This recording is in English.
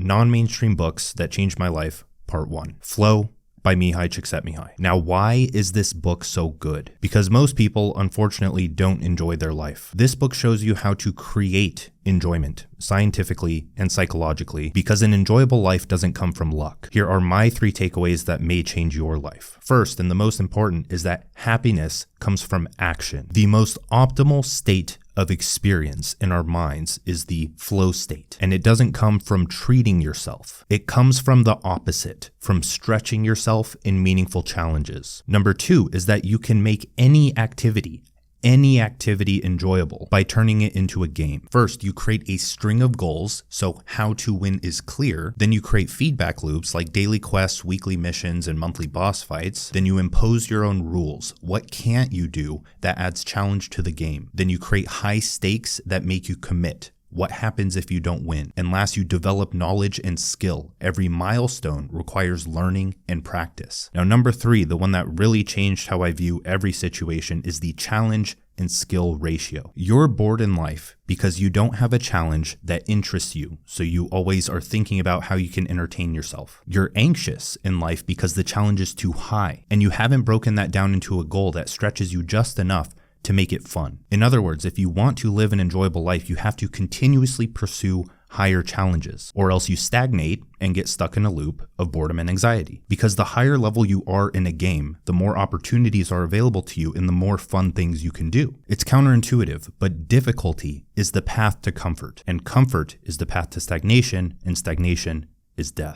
Non-Mainstream Books That Changed My Life, Part 1. Flow by Mihai Csikszentmihalyi. Now, why is this book so good? Because most people, unfortunately, don't enjoy their life. This book shows you how to create enjoyment, scientifically and psychologically, because an enjoyable life doesn't come from luck. Here are my 3 takeaways that may change your life. First, and the most important, is that happiness comes from action. The most optimal state of experience in our minds is the flow state, and it doesn't come from treating yourself. It comes from the opposite, from stretching yourself in meaningful challenges. Number 2 is that you can make any activity enjoyable by turning it into a game. First, you create a string of goals, so how to win is clear. Then you create feedback loops like daily quests, weekly missions, and monthly boss fights. Then you impose your own rules. What can't you do that adds challenge to the game? Then you create high stakes that make you commit. What happens if you don't win? And last, you develop knowledge and skill. Every milestone requires learning and practice. Now, number 3, the one that really changed how I view every situation, is the challenge and skill ratio. You're bored in life because you don't have a challenge that interests you, so you always are thinking about how you can entertain yourself. You're anxious in life because the challenge is too high, and you haven't broken that down into a goal that stretches you just enough to make it fun. In other words, if you want to live an enjoyable life, you have to continuously pursue higher challenges, or else you stagnate and get stuck in a loop of boredom and anxiety. Because the higher level you are in a game, the more opportunities are available to you and the more fun things you can do. It's counterintuitive, but difficulty is the path to comfort, and comfort is the path to stagnation, and stagnation is death.